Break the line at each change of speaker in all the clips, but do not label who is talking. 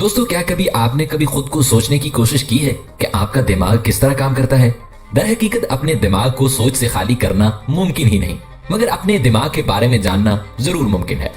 दोस्तों, क्या कभी आपने कभी खुद को सोचने की कोशिश की है कि आपका दिमाग किस तरह काम करता है? दर हकीकत अपने दिमाग को सोच से खाली करना मुमकिन ही नहीं, मगर अपने दिमाग के बारे में जानना जरूर मुमकिन है।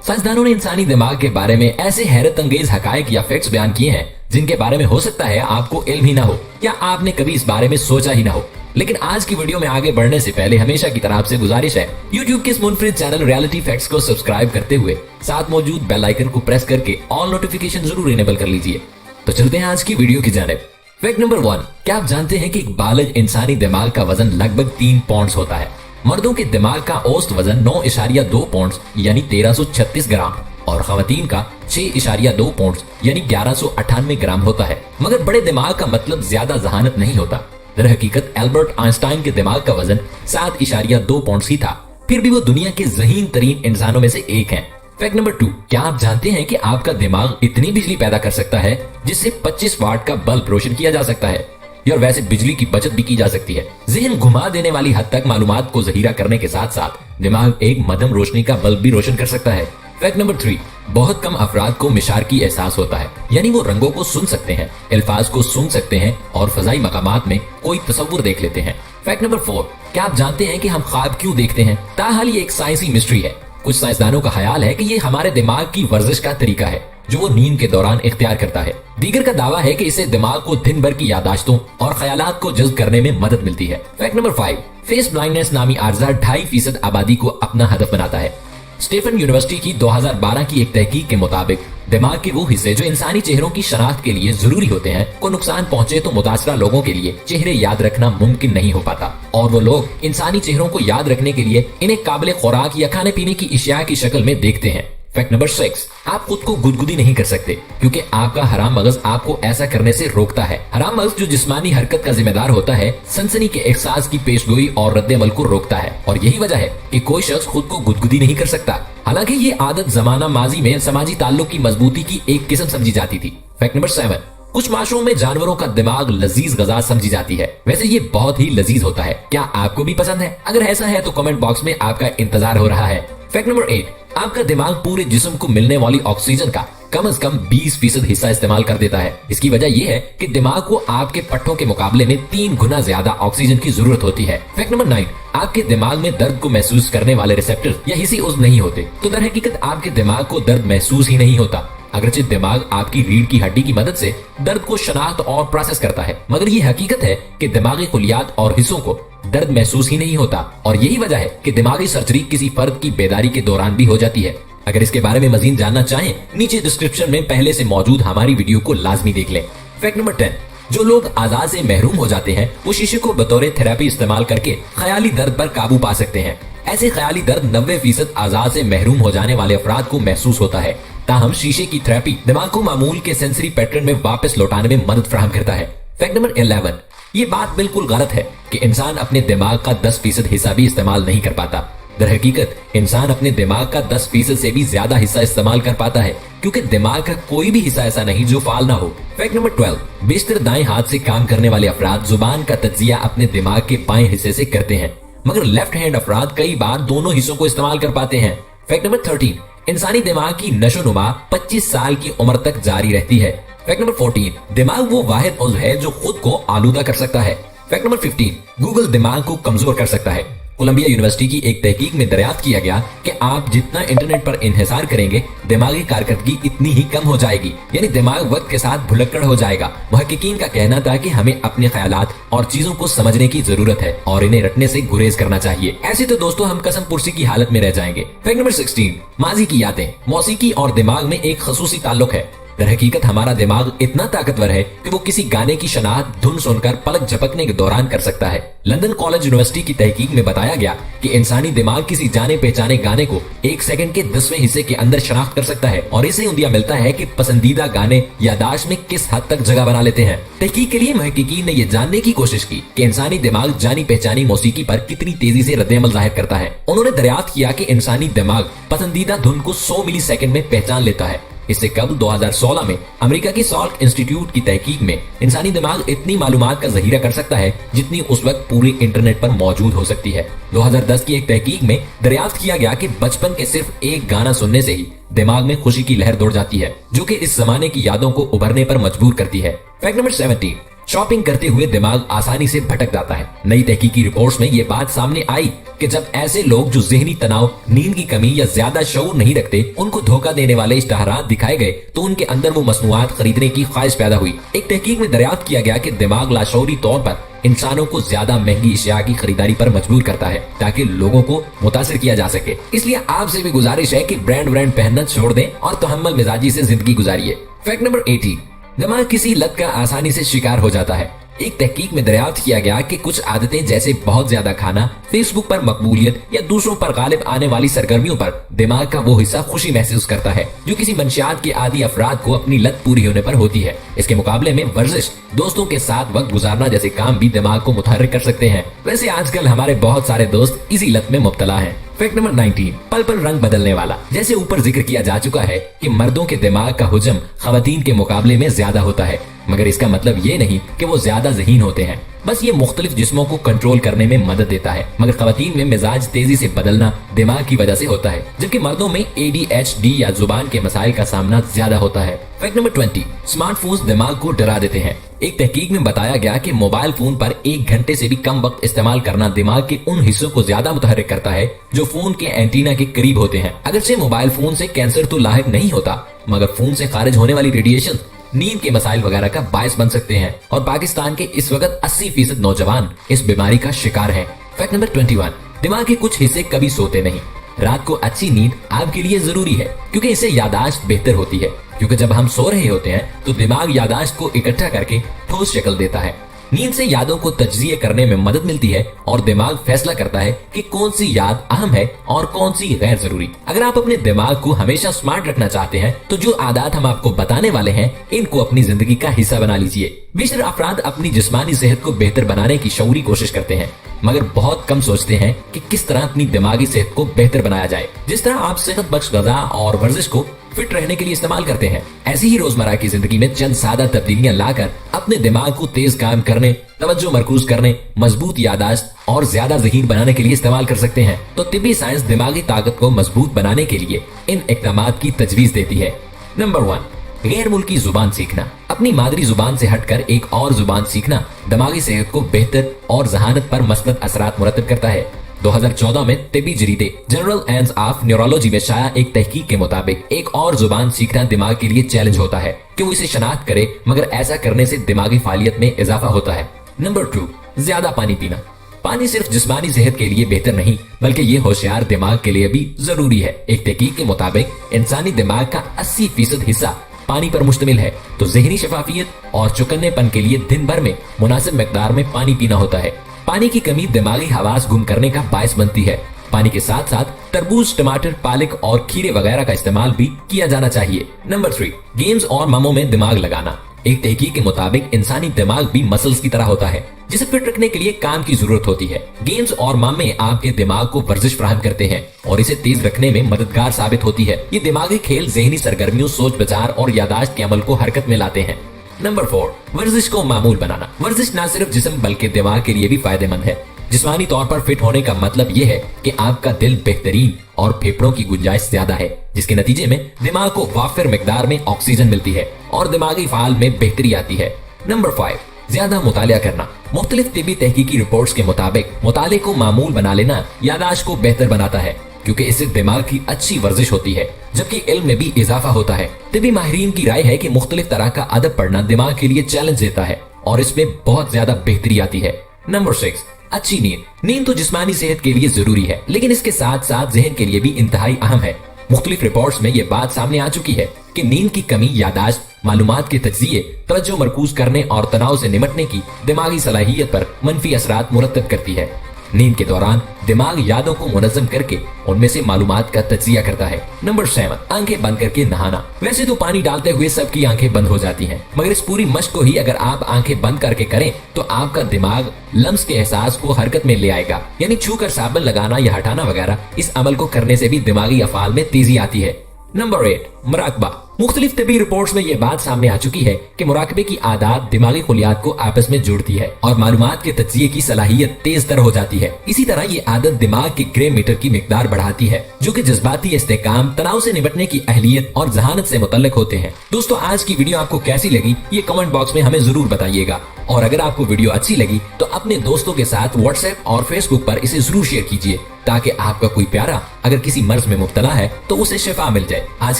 साइंसदानों ने इंसानी दिमाग के बारे में ऐसे हैरत अंगेज हकायक या फैक्ट्स बयान किए हैं जिनके बारे में हो सकता है आपको इल्म ही ना हो या आपने कभी इस बारे में सोचा ही ना हो। लेकिन आज की वीडियो में आगे बढ़ने से पहले हमेशा की तरह आपसे गुजारिश है, YouTube के इस मुनफरिद चैनल रियलिटी फैक्ट्स को सब्सक्राइब करते हुए साथ मौजूद बेल आइकन को प्रेस करके ऑल नोटिफिकेशन जरूर इनेबल कर लीजिए। तो चलते हैं आज की वीडियो की जानिब। फैक्ट नंबर 1, क्या आप जानते हैं कि एक बालिग इंसानी दिमाग का वजन लगभग 3 पौंड्स होता है? मर्दों के दिमाग का औसत वजन 9.2 पौंड्स यानी 1336 ग्राम और खवातीन का 6.2 पौंड्स यानी 1198 ग्राम होता है। मगर बड़े दिमाग का मतलब ज्यादा जहानत नहीं होता। दर हकीकत एल्बर्ट आइंस्टाइन के दिमाग का वजन 7.2 पौंड्स ही था, फिर भी वो दुनिया के ज़हीन तरीन इंसानों में से एक हैं। फैक्ट नंबर 2, क्या आप जानते हैं कि आपका दिमाग इतनी बिजली पैदा कर सकता है जिससे 25 वाट का बल्ब रोशन किया जा सकता है और वैसे बिजली की बचत भी की जा सकती है। जहन घुमा देने वाली हद तक मालूमात को जहीरा करने के साथ साथ दिमाग एक मध्यम रोशनी का बल्ब भी रोशन कर सकता है। फैक्ट नंबर 3, बहुत कम अफराद को मिशार की एहसास होता है, यानी वो रंगों को सुन सकते हैं, अल्फाज को सुन सकते हैं और फजाई मकामात में कोई तस्वुर देख लेते हैं। फैक्ट नंबर 4, क्या आप जानते हैं कि हम ख्वाब क्यों देखते हैं? ताहाल ये एक साइंसी मिस्ट्री है। कुछ साइंसदानों का ख्याल है कि ये हमारे दिमाग की वर्जिश का तरीका है जो वो नींद के दौरान इख्तियार करता है। दीगर का दावा है कि इससे दिमाग को दिन भर की यादाश्तों और ख्यालात को जज्ब करने में मदद मिलती है। फैक्ट नंबर 5, फेस ब्लाइंडनेस नामी आर्जा 2.5% आबादी को अपना हदफ बनाता है। स्टेफन यूनिवर्सिटी की 2012 की एक तहकीक के मुताबिक दिमाग के वो हिस्से जो इंसानी चेहरों की शनाख्त के लिए जरूरी होते हैं को नुकसान पहुंचे तो मुतासरा लोगों के लिए चेहरे याद रखना मुमकिन नहीं हो पाता और वो लोग इंसानी चेहरों को याद रखने के लिए इन्हें काबिल खुराक या खाने पीने की अशिया की शक्ल में देखते हैं। फैक्ट नंबर 6, आप खुद को गुदगुदी नहीं कर सकते क्योंकि आपका हराम मगज आपको ऐसा करने से रोकता है। हराम मगज जो जिस्मानी हरकत का जिम्मेदार होता है, सनसनी के एहसास की पेशगोई और रद्द-ए-अमल को रोकता है और यही वजह है कि कोई शख्स खुद को गुदगुदी नहीं कर सकता। हालांकि ये आदत जमाना माजी में समाजी ताल्लुक की मजबूती की एक किस्म समझी जाती थी। फैक्ट नंबर 7, कुछ माशरों में जानवरों का दिमाग लजीज गज़ा समझी जाती है, वैसे ये बहुत ही लजीज होता है। क्या आपको भी पसंद है? अगर ऐसा है तो कमेंट बॉक्स में आपका इंतजार हो रहा है। फैक्ट नंबर 8, आपका दिमाग पूरे जिस्म को मिलने वाली ऑक्सीजन का कम से कम 20% हिस्सा इस्तेमाल कर देता है। इसकी वजह यह है कि दिमाग को आपके पट्टों के मुकाबले में 3 गुना ज्यादा ऑक्सीजन की जरूरत होती है। फैक्ट नंबर 9, आपके दिमाग में दर्द को महसूस करने वाले रिसेप्टर या हिस्सी उज़्व नहीं होते, तो दर हकीकत आपके दिमाग को दर्द महसूस ही नहीं होता। अगरचे दिमाग आपकी रीढ़ की हड्डी की मदद से दर्द को शनाख्त और प्रोसेस करता है, मगर ये हकीकत है कि दिमागी खुलियात और हिस्सों को दर्द महसूस ही नहीं होता और यही वजह है कि दिमागी सर्जरी किसी फर्द की बेदारी के दौरान भी हो जाती है। अगर इसके बारे में मजीद जानना चाहें, नीचे डिस्क्रिप्शन में पहले से मौजूद हमारी वीडियो को लाजमी देख लें। फैक्ट नंबर 10, जो लोग आजाद से महरूम हो जाते हैं वो शीशे को बतौर थेरेपी इस्तेमाल करके ख्याली दर्द पर काबू पा सकते हैं। ऐसे ख्याली दर्द 90% आजाद से महरूम हो जाने वाले अफराद को महसूस होता है। ताहम शीशे की थेरेपी दिमाग को मामूल के सेंसरी पैटर्न में वापस लौटाने में मदद फराहम करता है। फैक्ट नंबर 11, ये बात बिल्कुल गलत है कि इंसान अपने दिमाग का 10% हिस्सा भी इस्तेमाल नहीं कर पाता। दर हकीकत इंसान अपने दिमाग का 10% से भी ज्यादा हिस्सा इस्तेमाल कर पाता है क्योंकि दिमाग का कोई भी हिस्सा ऐसा नहीं जो फाल ना हो। फैक्ट नंबर 12, बेशतर दाएं हाथ से काम करने वाले अफराद जुबान का तज्जिया अपने दिमाग के बाएं हिस्से से करते हैं, मगर लेफ्ट हैंड अफराद कई बार दोनों हिस्सों को इस्तेमाल कर पाते हैं। फैक्ट नंबर 13, इंसानी दिमाग की नशोनुमा 25 साल की उम्र तक जारी रहती है। फैक्ट नंबर 14, दिमाग वो वाहिद उज़्व है जो खुद को आलूदा कर सकता है। फैक्ट नंबर 15, गूगल दिमाग को कमजोर कर सकता है। कोलंबिया यूनिवर्सिटी की एक तहकीक में दरियाफ्त किया गया कि आप जितना इंटरनेट पर इन्हिसार करेंगे दिमागी कारकर्दगी इतनी ही कम हो जाएगी, यानी दिमाग वक्त के साथ भुलक्कड़ हो जाएगा। मुहक्किकीन का कहना था कि हमें अपने ख्यालात और चीजों को समझने की जरूरत है और इन्हें रटने से गुरेज करना चाहिए, ऐसे तो दोस्तों हम कसम पुर्सी की हालत में रह जाएंगे। फैक्ट नंबर 16, माजी की यादें, मौसीकी और दिमाग में एक खसूसी ताल्लुक है। दर हकीकत हमारा दिमाग इतना ताकतवर है कि वो किसी गाने की शनाख्त धुन सुनकर पलक झपकने के दौरान कर सकता है। लंदन कॉलेज यूनिवर्सिटी की तहकीक में बताया गया कि इंसानी दिमाग किसी जाने पहचाने गाने को 1 सेकंड के 10वें हिस्से के अंदर शनाख्त कर सकता है और इसे उंदिया मिलता है कि पसंदीदा गाने यादाश्त में किस हद तक जगह बना लेते हैं। तहकीक के लिए मुहक्किकीन ने यह जानने की कोशिश की कि इंसानी दिमाग जानी पहचानी मौसीकी पर कितनी तेजी से रद्द-ए-अमल जाहिर करता है। उन्होंने दरियाफ्त किया कि इंसानी दिमाग पसंदीदा धुन को 100 मिली सेकंड में पहचान लेता है इससे कबल 2016 में अमेरिका की सॉल्क इंस्टीट्यूट की तहकीक में इंसानी दिमाग इतनी मालूमात का जहीरा कर सकता है जितनी उस वक्त पूरे इंटरनेट पर मौजूद हो सकती है। 2010 की एक तहकीक में दरियाफ्त किया गया कि बचपन के सिर्फ एक गाना सुनने से ही दिमाग में खुशी की लहर दौड़ जाती है, जो कि इस जमाने की यादों को उभरने पर मजबूर करती है। फैक्ट नंबर 17, शॉपिंग करते हुए दिमाग आसानी से भटक जाता है। नई तहकीकी रिपोर्ट्स में ये बात सामने आई कि जब ऐसे लोग जो ज़हनी तनाव, नींद की कमी या ज्यादा शऊर नहीं रखते, उनको धोखा देने वाले इश्तहारात दिखाए गए तो उनके अंदर वो मसनूआत खरीदने की ख्वाहिश पैदा हुई। एक तहकीक में दरियाफ्त किया गया कि दिमाग लाशऊरी तौर पर इंसानों को ज्यादा महंगी अशिया की खरीदारी पर मजबूर करता है ताकि लोगों को मुतासिर किया जा सके। इसलिए आपसे भी गुजारिश है कि ब्रांड पहनना छोड़ दें और तहम्मुल मिजाजी से जिंदगी गुजारिए। फैक्ट नंबर 18, दिमाग किसी लत का आसानी से शिकार हो जाता है। एक तहकीक में दरियाफ्त किया गया कि कुछ आदतें जैसे बहुत ज्यादा खाना, फेसबुक पर मकबूलियत या दूसरों पर गालिब आने वाली सरगर्मियों पर दिमाग का वो हिस्सा खुशी महसूस करता है जो किसी मंशियात के आदी अफराद को अपनी लत पूरी होने पर होती है। इसके मुकाबले में वर्जिश, दोस्तों के साथ वक्त गुजारना जैसे काम भी दिमाग को मुतहर्रिक कर सकते हैं। वैसे आजकल हमारे बहुत सारे दोस्त इसी लत में मुब्तला हैं। फैक्ट नंबर 19, पल पल रंग बदलने वाला। जैसे ऊपर जिक्र किया जा चुका है कि मर्दों के दिमाग का हुजम खवातीन के मुकाबले में ज्यादा होता है, मगर इसका मतलब ये नहीं कि वो ज्यादा ज़हीन होते हैं। बस ये मुख्तलिफ जिस्मों को कंट्रोल करने में मदद देता है, मगर खवातीन में मिजाज तेजी से बदलना दिमाग की वजह से होता है, जबकि मर्दों में ADHD या जुबान के मसाइल का सामना ज्यादा होता है। फैक्ट नंबर 20, स्मार्टफोन्स दिमाग को डरा देते हैं। एक तहकीक में बताया गया कि मोबाइल फोन पर 1 घंटे से भी कम वक्त इस्तेमाल करना दिमाग के उन हिस्सों को ज्यादा मुतहर्रिक करता है जो फोन के एंटीना के करीब होते हैं। अगरचे मोबाइल फोन से कैंसर तो लाहिक नहीं होता, मगर फोन से खारिज होने वाली रेडिएशन नींद के मसाइल वगैरह का बायस बन सकते हैं और पाकिस्तान के इस वक्त 80% नौजवान इस बीमारी का शिकार हैं। फैक्ट नंबर 21, दिमाग के कुछ हिस्से कभी सोते नहीं। रात को अच्छी नींद आपके लिए जरूरी है क्योंकि इससे यादाश्त बेहतर होती है, क्योंकि जब हम सो रहे होते हैं तो दिमाग यादाश्त को इकट्ठा करके ठोस शक्ल देता है। नींद से यादों को तज्जिए करने में मदद मिलती है और दिमाग फैसला करता है कि कौन सी याद अहम है और कौन सी गैर जरूरी। अगर आप अपने दिमाग को हमेशा स्मार्ट रखना चाहते हैं तो जो आदत हम आपको बताने वाले हैं इनको अपनी जिंदगी का हिस्सा बना लीजिए। बेशतर अफराद अपनी जिस्मानी सेहत को बेहतर बनाने की शऊरी कोशिश करते हैं, मगर बहुत कम सोचते हैं कि किस तरह अपनी दिमागी सेहत को बेहतर बनाया जाए। जिस तरह आप सेहत बख्श ग़िज़ा और वर्जिश को फिट रहने के लिए इस्तेमाल करते हैं, ऐसी ही रोजमर्रा की जिंदगी में चंद सादा तब्दीलियां लाकर अपने दिमाग को तेज काम करने, तवज्जो मरकूज करने, मजबूत यादाश्त और ज्यादा ज़हीन बनाने के लिए इस्तेमाल कर सकते हैं। तो तिब्बी साइंस दिमागी ताकत को मजबूत बनाने के लिए इन इक़दामात की तजवीज देती है। नंबर 1, गैर मुल्की जुबान सीखना। अपनी मादरी जुबान से हटकर एक और जुबान सीखना दिमागी सेहत को बेहतर और जहानत पर मस्बत असरात मुरतब करता है। 2014 में तिब्बी जरीदे जनरल एंस ऑफ न्यूरोलॉजी में शाया एक तहकीक के मुताबिक एक और जुबान सीखना दिमाग के लिए चैलेंज होता है कि वो इसे शनाख्त करे, मगर ऐसा करने से दिमागी फालियत में इजाफा होता है। नंबर 2, ज्यादा पानी पीना। पानी सिर्फ जिस्मानी सेहत के लिए बेहतर नहीं बल्कि ये होशियार दिमाग के लिए भी जरूरी है। एक तहकीक के मुताबिक इंसानी दिमाग का 80% हिस्सा पानी पर मुश्तमिल है, तो ज़हनी शफाफियत और चुकन्नेपन के लिए दिन भर में मुनासिब मिकदार में पानी पीना होता है। पानी की कमी दिमागी हवास गुम करने का बायस बनती है। पानी के साथ साथ तरबूज, टमाटर, पालक और खीरे वगैरह का इस्तेमाल भी किया जाना चाहिए। नंबर 3, गेम्स और ममों में दिमाग लगाना। एक तहकीक के मुताबिक इंसानी दिमाग भी मसल्स की तरह होता है जिसे फिट रखने के लिए काम की जरूरत होती है। गेम्स और मामे आपके दिमाग को वर्जिश फराहम करते हैं और इसे तेज रखने में मददगार साबित होती है। ये दिमागी खेल ज़हनी सरगर्मियों, सोच विचार और यादाश्त के अमल को हरकत में लाते हैं। नंबर 4, वर्जिश को मामूल बनाना। वर्जिश न सिर्फ जिस्म बल्कि दिमाग के लिए भी फायदेमंद है। जिस्मानी तौर पर फिट होने का मतलब ये है कि आपका दिल बेहतरीन और फेफड़ों की गुंजाइश ज्यादा है, जिसके नतीजे में दिमाग को वाफिर मिकदार में ऑक्सीजन मिलती है और दिमागी फाल में बेहतरी आती है। नंबर 5, ज्यादा मुतालिया करना। मुख्तलिफ तिब्बी तहकीकी रिपोर्ट्स के मुताबिक मुताले को मामूल बना लेना यादाश्त को बेहतर बनाता है क्योंकि इससे दिमाग की अच्छी वर्जिश होती है, जबकि इल्म में भी इजाफा होता है। तिब्बी माहिरीन की राय है कि मुख्तलिफ तरह का अदब पढ़ना दिमाग के लिए चैलेंज देता है और इसमें बहुत ज्यादा बेहतरी आती है। नंबर 6, अच्छी नींद। नींद तो जिस्मानी सेहत के लिए जरूरी है, लेकिन इसके साथ साथ जहन के लिए भी इंतहाई अहम है। मुख्तलिफ रिपोर्ट्स में ये बात सामने आ चुकी है कि नींद की कमी यादाश्त, मालूमात के तज्जिए, तवज्जो मरकूज करने और तनाव से निपटने की दिमागी सलाहियत पर मनफी असरात मुरतब करती है। नींद के दौरान दिमाग यादों को मुनज़्ज़म करके उनमें से मालूमात का तज्जिया करता है। नंबर 7, आंखें बंद करके नहाना। वैसे तो पानी डालते हुए सबकी आंखें बंद हो जाती हैं, मगर इस पूरी मश्क को ही अगर आप आंखें बंद करके करें तो आपका दिमाग लम्स के एहसास को हरकत में ले आएगा, यानी छू कर साबुन लगाना या हटाना वगैरह। इस अमल को करने से भी दिमागी अफाल में तेजी आती है। नंबर 8, मुराकबा। मुख्तलिफ तबी रिपोर्ट्स में ये बात सामने आ चुकी है कि मुराकबे की आदत दिमागी खुलियात को आपस में जोड़ती है और मालूमात के तज्जिये की सलाहियत तेज तर हो जाती है। इसी तरह ये आदत दिमाग के ग्रे मीटर की मिकदार बढ़ाती है, जो कि जज्बाती इस्तेकाम, तनाव से निपटने की अहलियत और जहानत से मुतल्लिक होते हैं। दोस्तों, आज की वीडियो आपको कैसी लगी ये कमेंट बॉक्स में हमें जरूर बताइएगा, और अगर आपको वीडियो अच्छी लगी तो अपने दोस्तों के साथ व्हाट्सएप और फेसबुक पर इसे जरूर शेयर कीजिए, ताकि आपका कोई प्यारा अगर किसी मर्ज में मुब्तला है तो उसे शिफा मिल जाए। आज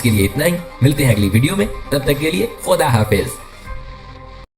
के लिए इतना ही, मिलते हैं अगली वीडियो में, तब तक के लिए खुदा हाफिज।